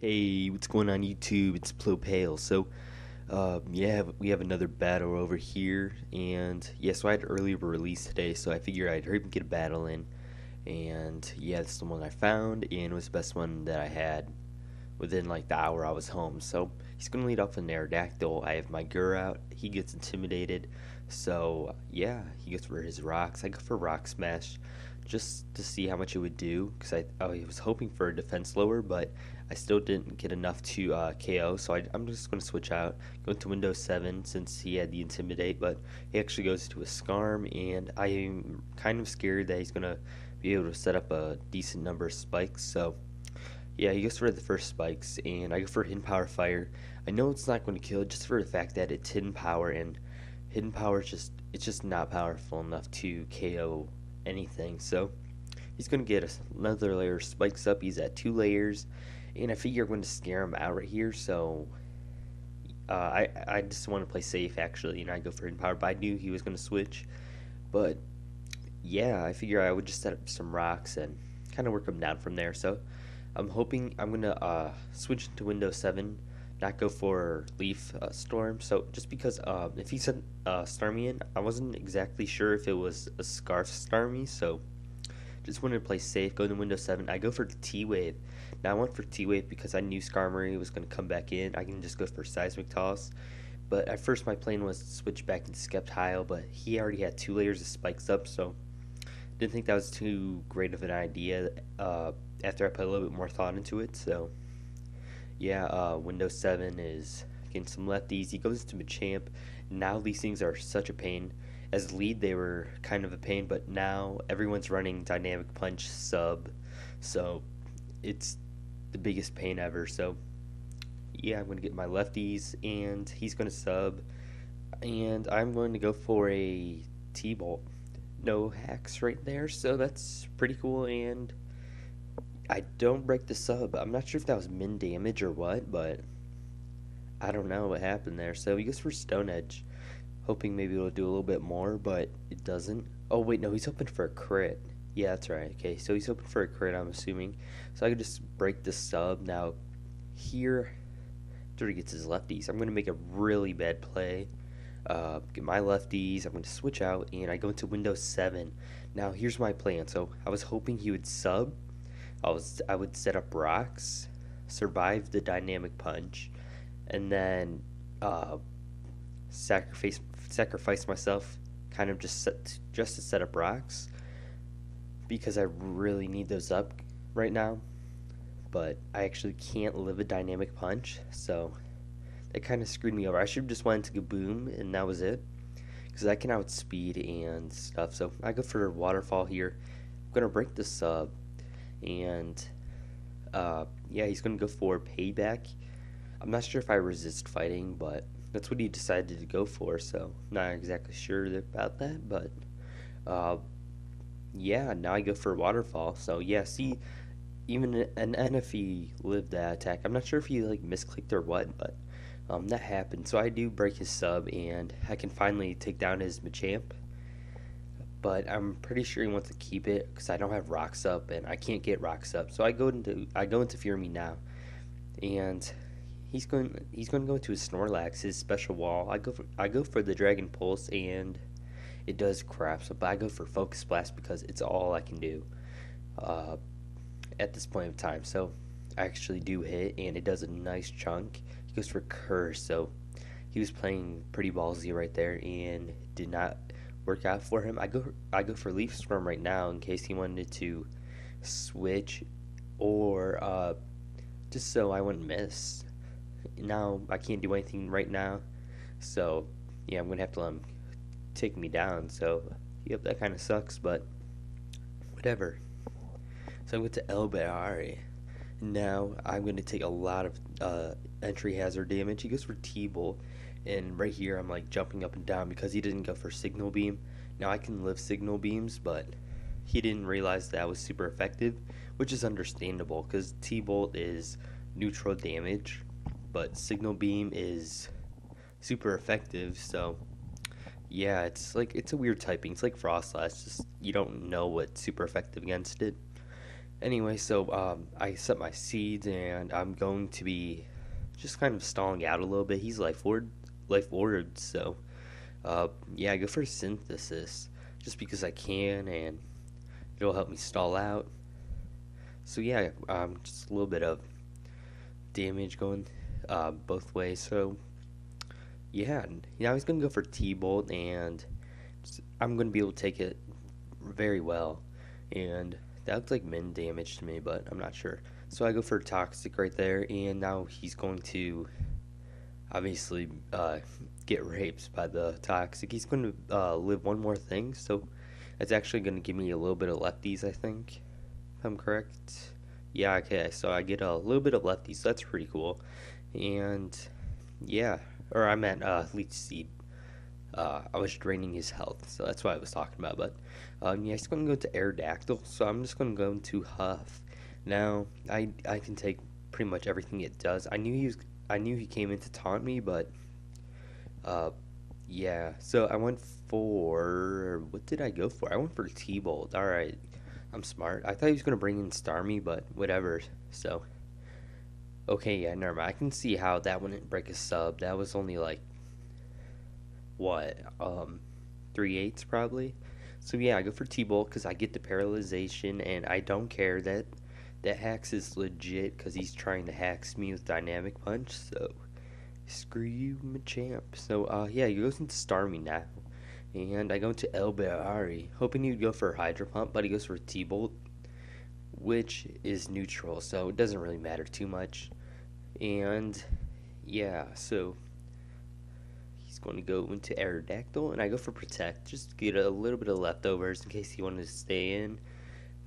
Hey, what's going on YouTube? It's PloPail. So, yeah, we have another battle over here, and yeah, so I had early release today, so I figured I'd hurry up and get a battle in, and yeah, this is the one I found, and it was the best one that I had within like the hour I was home. So he's gonna lead off an Aerodactyl. I have my Gur out. He gets intimidated, so yeah, he goes for his rocks. I go for Rock Smash, just to see how much it would do, because I was hoping for a defense lower, but I still didn't get enough to KO. So I'm just gonna switch out, go to Windows 7 since he had the Intimidate, but he actually goes to a Scarm, and I am kind of scared that he's gonna be able to set up a decent number of spikes. So yeah, he goes for the first spikes, and I go for Hidden Power Fire. I know it's not going to kill, just for the fact that it's Hidden Power, and Hidden Power is just not powerful enough to KO anything. So he's going to get another layer of spikes up. He's at 2 layers, and I figure I'm going to scare him out right here. So I just want to play safe actually, and I go for Hidden Power. But I knew he was going to switch, but yeah, I figure I would just set up some rocks and kind of work him down from there. So I'm hoping I'm gonna switch into Windows 7, not go for Leaf Storm. So just because if he said Starmie in, I wasn't exactly sure if it was a Scarf Starmie. So just wanted to play safe. Go to Windows 7. I go for the T Wave. Now I went for T Wave because I knew Skarmory was gonna come back in. I can just go for Seismic Toss. But at first my plan was to switch back into Sceptile, but he already had 2 layers of spikes up, so didn't think that was too great of an idea after I put a little bit more thought into it. So yeah, Windows 7 is getting some lefties. He goes to Machamp. Now these things are such a pain. As lead, they were kind of a pain, but now everyone's running Dynamic Punch sub, so it's the biggest pain ever. So yeah, I'm going to get my lefties, and he's going to sub, and I'm going to go for a T-Bolt. No hacks right there, so that's pretty cool, and I don't break the sub. I'm not sure if that was min damage or what, but I don't know what happened there. So he goes for Stone Edge, hoping maybe it'll do a little bit more, but it doesn't. Oh wait, no, he's hoping for a crit. Yeah, that's right. Okay, so he's hoping for a crit, I'm assuming. So I could just break the sub. Now here, after he gets his lefties, I'm going to make a really bad play. Get my lefties. I'm going to switch out, and I go into Windows 7. Now here's my plan. So I was hoping he would sub. I would set up rocks, survive the Dynamic Punch, and then sacrifice myself, kind of just to set up rocks, because I really need those up right now. But I actually can't live a Dynamic Punch, so that kind of screwed me over. I should have just went to Gaboom, and that was it, because I can outspeed and stuff. So I go for Waterfall here. I'm gonna break the sub, and yeah, he's gonna go for Payback. I'm not sure if I resist fighting, but that's what he decided to go for. So not exactly sure about that, but yeah, now I go for Waterfall. So yeah, see, even an NFE lived that attack. I'm not sure if he like misclicked or what, but that happened. So I do break his sub, and I can finally take down his Machamp. But I'm pretty sure he wants to keep it because I don't have rocks up, and I can't get rocks up. So I go into Fear Me now, and he's going to go into his Snorlax, his special wall. I go for the Dragon Pulse, and it does crap. So but I go for Focus Blast because it's all I can do at this point in time. So I actually do hit, and it does a nice chunk. He goes for Curse, so he was playing pretty ballsy right there, and did not work out for him. I go for Leaf Storm right now in case he wanted to switch, or just so I wouldn't miss. Now I can't do anything right now, so yeah, I'm gonna have to let him take me down. So yep, that kind of sucks, but whatever. So I went to El Behari. Now I'm going to take a lot of entry hazard damage. He goes for T-Bolt, and right here I'm like jumping up and down because he didn't go for Signal Beam. Now I can live Signal Beams, but he didn't realize that was super effective, which is understandable because T-Bolt is neutral damage, but Signal Beam is super effective. So yeah, it's a weird typing. It's like Frost Slash, just you don't know what's super effective against it. Anyway, so I set my seeds, and I'm going to be just kind of stalling out a little bit. He's life ordered, so yeah, I go for synthesis just because I can, and it'll help me stall out. So yeah, just a little bit of damage going both ways. So yeah, I was gonna go for T-Bolt, and I'm gonna be able to take it very well. And that looked like min damage to me, but I'm not sure. So I go for Toxic right there, and now he's going to obviously get raped by the Toxic. He's going to live one more thing, so that's actually going to give me a little bit of lefties, I think, if I'm correct. Yeah, okay, so I get a little bit of lefties, so that's pretty cool. And yeah, or I'm at Leech Seed. I was draining his health, so that's what I was talking about. But yeah, he's going to go to Aerodactyl, so I'm just going to go into Huff. Now I can take pretty much everything it does. I knew he came in to taunt me, but yeah. So I went for, what did I go for? I went for T-Bolt. All right, I'm smart. I thought he was going to bring in Starmie, but whatever. So okay, yeah, never mind. I can see how that wouldn't break a sub. That was only like what 3/8 probably. So yeah, I go for T-Bolt because I get the paralyzation, and I don't care that Hax is legit because he's trying to Hax me with Dynamic Punch. So screw you, Machamp. So yeah, he goes into Starmie now, and I go into El Behari, hoping he'd go for Hydro Pump, but he goes for T-Bolt, which is neutral, so it doesn't really matter too much. And yeah, so he's going to go into Aerodactyl, and I go for Protect, just to get a little bit of leftovers in case he wanted to stay in.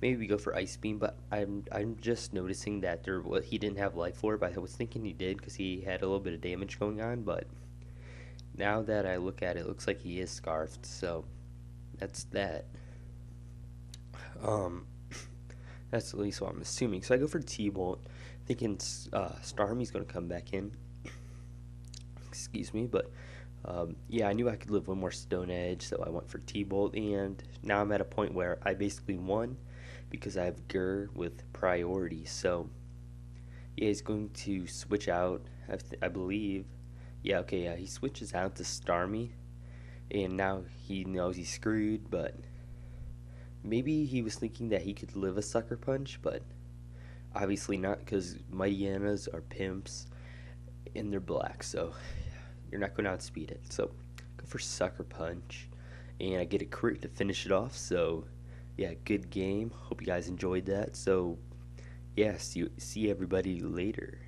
Maybe we go for Ice Beam, but I'm just noticing that he didn't have Life Orb. I was thinking he did because he had a little bit of damage going on, but now that I look at it, it looks like he is Scarfed, so that's that. Um, that's at least what I'm assuming. So I go for T-Bolt, thinking Starmie's going to come back in. Excuse me, but yeah, I knew I could live one more Stone Edge, so I went for T-Bolt, and now I'm at a point where I basically won because I have Gur with priority. So yeah, he's going to switch out, I believe. Yeah, okay, yeah, he switches out to Starmie, and now he knows he's screwed, but maybe he was thinking that he could live a Sucker Punch, but obviously not, because Mighty Annas are pimps, and they're black, so you're not going to outspeed it. So go for Sucker Punch, and I get a crit to finish it off. So yeah, good game. Hope you guys enjoyed that. So yeah, see everybody later.